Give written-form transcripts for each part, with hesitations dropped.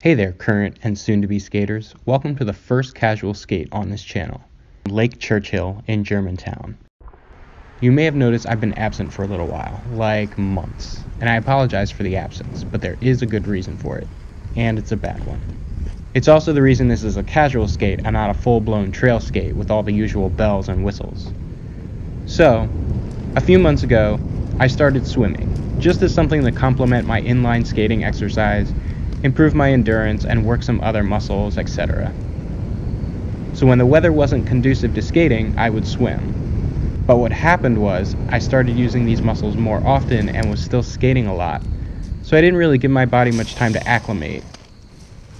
Hey there, current and soon-to-be skaters. Welcome to the first casual skate on this channel, Lake Churchill in Germantown. You may have noticed I've been absent for a little while, like months, and I apologize for the absence, but there is a good reason for it, and it's a bad one. It's also the reason this is a casual skate and not a full-blown trail skate with all the usual bells and whistles. So, a few months ago, I started swimming, just as something to complement my inline skating exercise, improve my endurance, and work some other muscles, etc. So when the weather wasn't conducive to skating, I would swim. But what happened was, I started using these muscles more often and was still skating a lot, so I didn't really give my body much time to acclimate.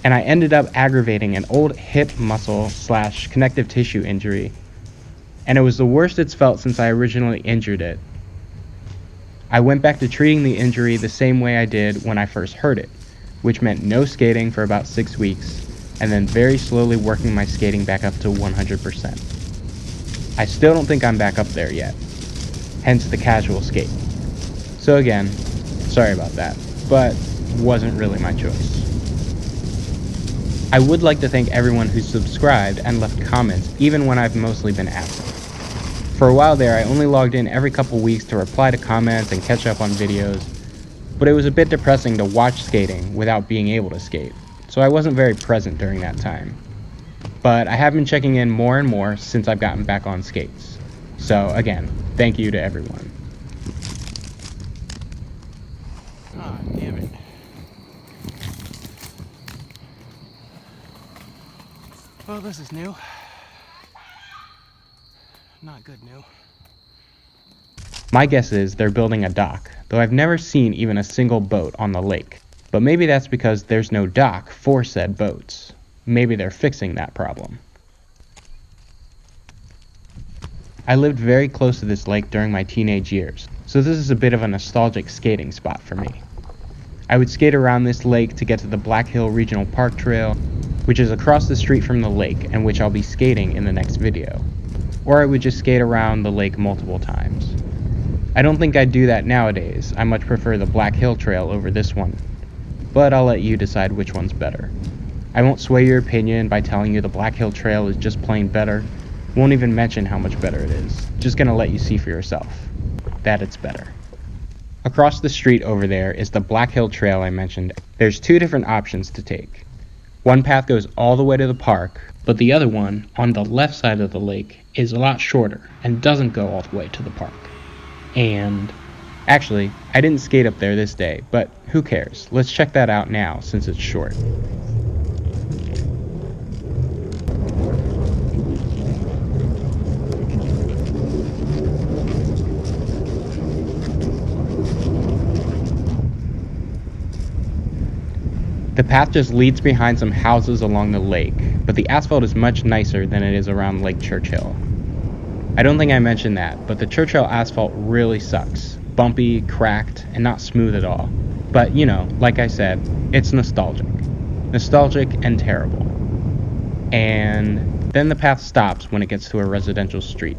And I ended up aggravating an old hip muscle / connective tissue injury, and it was the worst it's felt since I originally injured it. I went back to treating the injury the same way I did when I first hurt it, which meant no skating for about 6 weeks, and then very slowly working my skating back up to 100%. I still don't think I'm back up there yet, hence the casual skate. So again, sorry about that, but wasn't really my choice. I would like to thank everyone who subscribed and left comments even when I've mostly been absent. For a while there, I only logged in every couple weeks to reply to comments and catch up on videos, but it was a bit depressing to watch skating without being able to skate, so I wasn't very present during that time. But I have been checking in more and more since I've gotten back on skates. So again, thank you to everyone. Ah, damn it. Well, this is new. Not good new. My guess is they're building a dock, though I've never seen even a single boat on the lake. But maybe that's because there's no dock for said boats. Maybe they're fixing that problem. I lived very close to this lake during my teenage years, so this is a bit of a nostalgic skating spot for me. I would skate around this lake to get to the Black Hill Regional Park Trail, which is across the street from the lake and which I'll be skating in the next video. Or I would just skate around the lake multiple times. I don't think I'd do that nowadays. I much prefer the Black Hill Trail over this one, but I'll let you decide which one's better. I won't sway your opinion by telling you the Black Hill Trail is just plain better. Won't even mention how much better it is. Just gonna let you see for yourself that it's better. Across the street over there is the Black Hill Trail I mentioned. There's two different options to take. One path goes all the way to the park, but the other one, on the left side of the lake, is a lot shorter and doesn't go all the way to the park. And actually, I didn't skate up there this day, but who cares? Let's check that out now since it's short. The path just leads behind some houses along the lake, but the asphalt is much nicer than it is around Lake Churchill. I don't think I mentioned that, but the Churchill asphalt really sucks. Bumpy, cracked, and not smooth at all. But, you know, like I said, it's nostalgic. Nostalgic and terrible. And then the path stops when it gets to a residential street.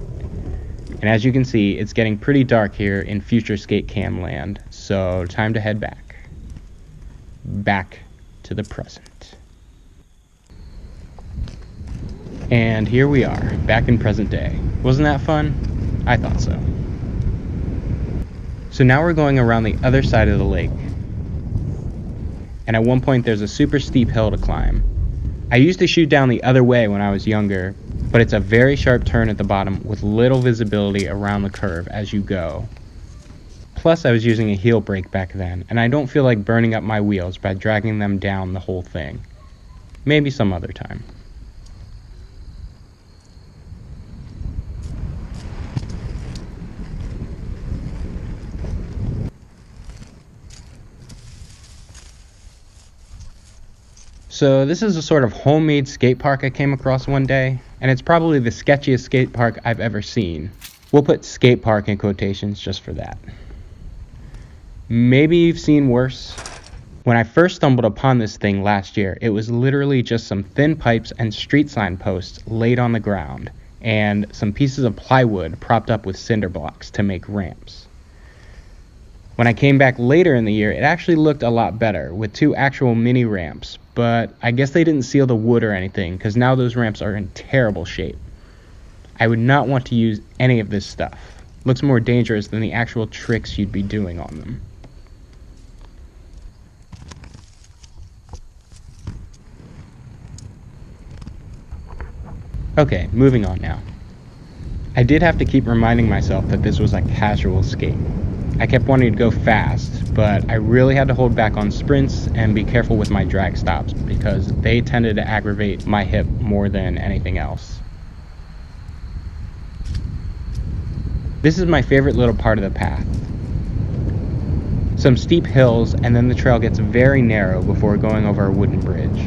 And as you can see, it's getting pretty dark here in future skate cam land, so time to head back. Back to the present. And here we are, back in present day. Wasn't that fun? I thought so. So now we're going around the other side of the lake. And at one point there's a super steep hill to climb. I used to shoot down the other way when I was younger, but it's a very sharp turn at the bottom with little visibility around the curve as you go. Plus I was using a heel brake back then, and I don't feel like burning up my wheels by dragging them down the whole thing. Maybe some other time. So this is a sort of homemade skate park I came across one day, and it's probably the sketchiest skate park I've ever seen. We'll put skate park in quotations just for that. Maybe you've seen worse. When I first stumbled upon this thing last year, it was literally just some thin pipes and street sign posts laid on the ground, and some pieces of plywood propped up with cinder blocks to make ramps. When I came back later in the year, it actually looked a lot better, with 2 actual mini ramps, but I guess they didn't seal the wood or anything, because now those ramps are in terrible shape. I would not want to use any of this stuff. Looks more dangerous than the actual tricks you'd be doing on them. Okay, moving on now. I did have to keep reminding myself that this was a casual skate. I kept wanting to go fast, but I really had to hold back on sprints and be careful with my drag stops because they tended to aggravate my hip more than anything else. This is my favorite little part of the path. Some steep hills, and then the trail gets very narrow before going over a wooden bridge.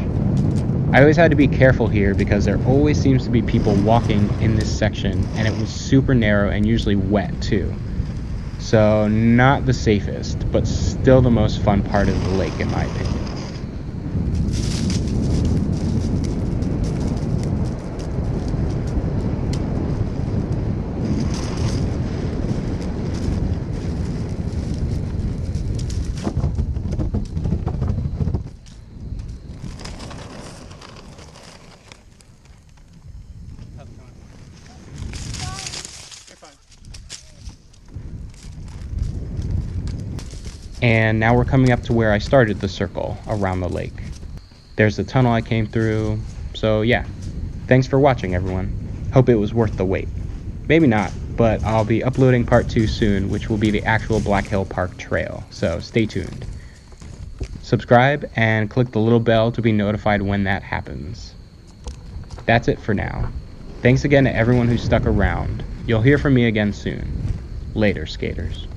I always had to be careful here because there always seems to be people walking in this section, and it was super narrow and usually wet too. So not the safest, but still the most fun part of the lake in my opinion. And now we're coming up to where I started the circle around the lake. There's the tunnel I came through, so yeah. Thanks for watching everyone. Hope it was worth the wait. Maybe not, but I'll be uploading part 2 soon, which will be the actual Black Hill Park Trail, so stay tuned. Subscribe and click the little bell to be notified when that happens. That's it for now. Thanks again to everyone who stuck around. You'll hear from me again soon. Later, skaters.